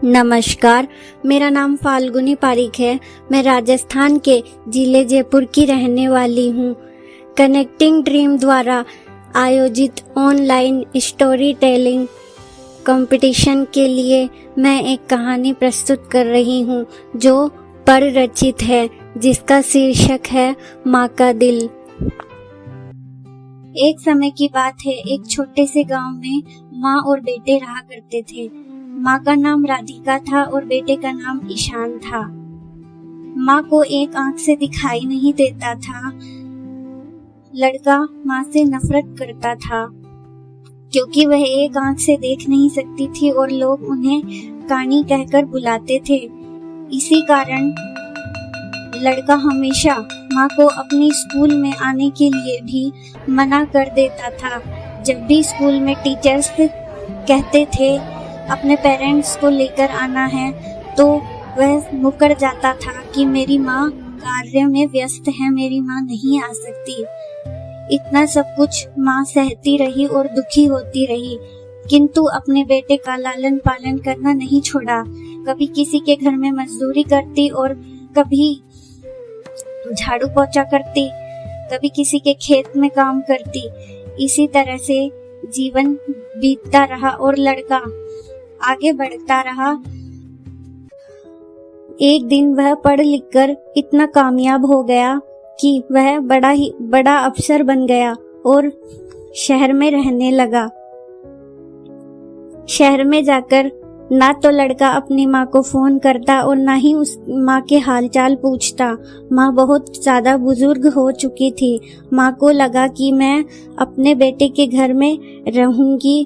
नमस्कार, मेरा नाम फाल्गुनी पारिक है। मैं राजस्थान के जिले जयपुर की रहने वाली हूँ। कनेक्टिंग ड्रीम द्वारा आयोजित ऑनलाइन स्टोरी टेलिंग कंपटीशन के लिए मैं एक कहानी प्रस्तुत कर रही हूँ जो पररचित है, जिसका शीर्षक है माँ का दिल। एक समय की बात है, एक छोटे से गांव में माँ और बेटे रहा करते थे। माँ का नाम राधिका था और बेटे का नाम ईशान था। माँ को एक आंख से दिखाई नहीं देता था। लड़का माँ से नफरत करता था क्योंकि वह एक आंख से देख नहीं सकती थी और लोग उन्हें कानी कहकर बुलाते थे। इसी कारण लड़का हमेशा माँ को अपनी स्कूल में आने के लिए भी मना कर देता था। जब भी स्कूल में टीचर्स कहते थे अपने पेरेंट्स को लेकर आना है, तो वह मुकर जाता था कि मेरी माँ कार्य में व्यस्त है, मेरी माँ नहीं आ सकती। इतना सब कुछ माँ सहती रही और दुखी होती रही, किंतु अपने बेटे का लालन पालन करना नहीं छोड़ा। कभी किसी के घर में मजदूरी करती और कभी झाड़ू पोछा करती, कभी किसी के खेत में काम करती। इसी तरह से जीवन बीतता रहा और लड़का आगे बढ़ता रहा। एक दिन वह पढ़ लिखकर इतना कामयाब हो गया कि वह बड़ा अफसर बन गया और शहर में रहने लगा। शहर में जाकर ना तो लड़का अपनी माँ को फोन करता और ना ही उस माँ के हालचाल पूछता। माँ बहुत ज्यादा बुजुर्ग हो चुकी थी। माँ को लगा कि मैं अपने बेटे के घर में रहूंगी,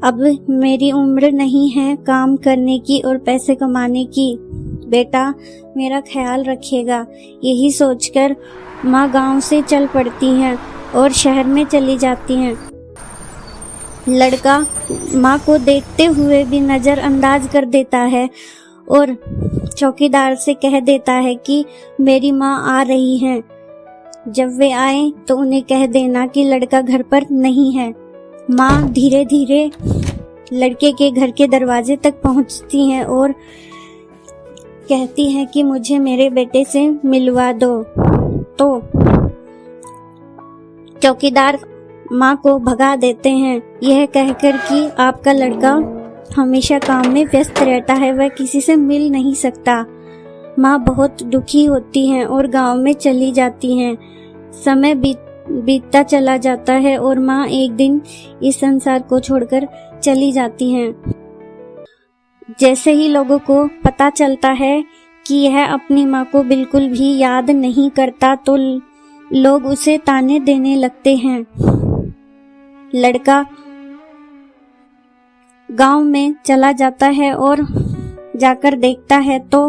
अब मेरी उम्र नहीं है काम करने की और पैसे कमाने की। बेटा मेरा ख्याल रखिएगा। यही सोचकर माँ गांव से चल पड़ती हैं और शहर में चली जाती हैं। लड़का माँ को देखते हुए भी नजरअंदाज कर देता है और चौकीदार से कह देता है कि मेरी माँ आ रही हैं। जब वे आए तो उन्हें कह देना कि लड़का घर पर नहीं है। माँ धीरे धीरे लड़के के घर के दरवाजे तक पहुंचती हैं और कहती हैं कि मुझे मेरे बेटे से मिलवा दो। तो चौकीदार माँ को भगा देते हैं, यह कहकर कि आपका लड़का हमेशा काम में व्यस्त रहता है, वह किसी से मिल नहीं सकता। माँ बहुत दुखी होती हैं और गांव में चली जाती हैं। समय बीतता चला जाता है और माँ एक दिन इस संसार को छोड़कर चली जाती हैं। जैसे ही लोगों को पता चलता है कि यह अपनी माँ को बिल्कुल भी याद नहीं करता, तो लोग उसे ताने देने लगते हैं। लड़का गांव में चला जाता है और जाकर देखता है तो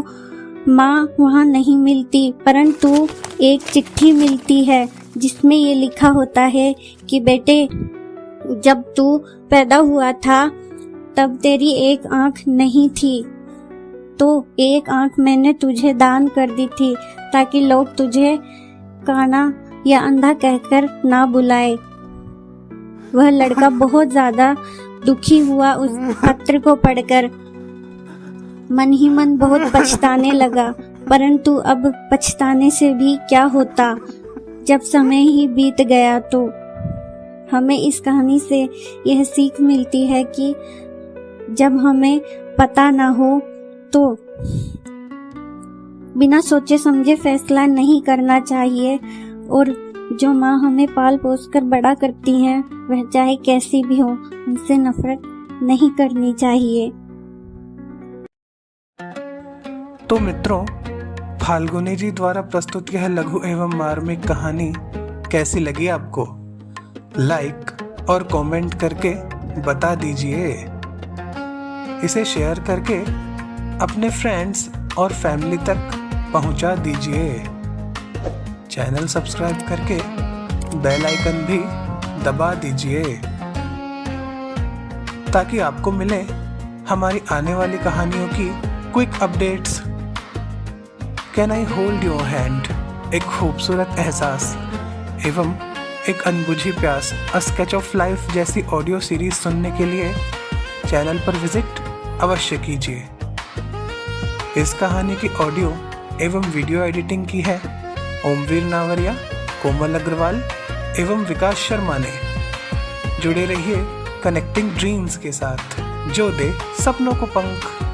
माँ वहाँ नहीं मिलती, परंतु एक चिट्ठी मिलती है जिसमें ये लिखा होता है कि बेटे जब तू पैदा हुआ था तब तेरी एक आंख नहीं थी, तो एक आंख मैंने तुझे दान कर दी थी ताकि लोग तुझे काना या अंधा कहकर ना बुलाए। वह लड़का बहुत ज्यादा दुखी हुआ उस पत्र को पढ़कर। मन ही मन बहुत पछताने लगा, परंतु अब पछताने से भी क्या होता जब समय ही बीत गया। तो हमें इस कहानी से यह सीख मिलती है कि जब हमें पता ना हो तो बिना सोचे समझे फैसला नहीं करना चाहिए, और जो माँ हमें पाल पोस कर बड़ा करती हैं वह चाहे कैसी भी हो, उनसे नफरत नहीं करनी चाहिए। तो मित्रों, फाल्गुनी जी द्वारा प्रस्तुत यह लघु एवं मार्मिक कहानी कैसी लगी आपको? लाइक और कमेंट करके बता दीजिए। इसे शेयर करके अपने फ्रेंड्स और फैमिली तक पहुंचा दीजिए। चैनल सब्सक्राइब करके बेल आइकन भी दबा दीजिए ताकि आपको मिले हमारी आने वाली कहानियों की quick updates. Can I hold your hand, एक खूबसूरत एहसास एवं एक अनबुझी प्यास, अ स्केच ऑफ लाइफ जैसी ऑडियो सीरीज सुनने के लिए चैनल पर विजिट अवश्य कीजिए। इस कहानी की ऑडियो एवं वीडियो एडिटिंग की है ओमवीर नावरिया, कोमल अग्रवाल एवं विकास शर्मा ने। जुड़े रहिए कनेक्टिंग ड्रीम्स के साथ, जो दे सपनों को पंख।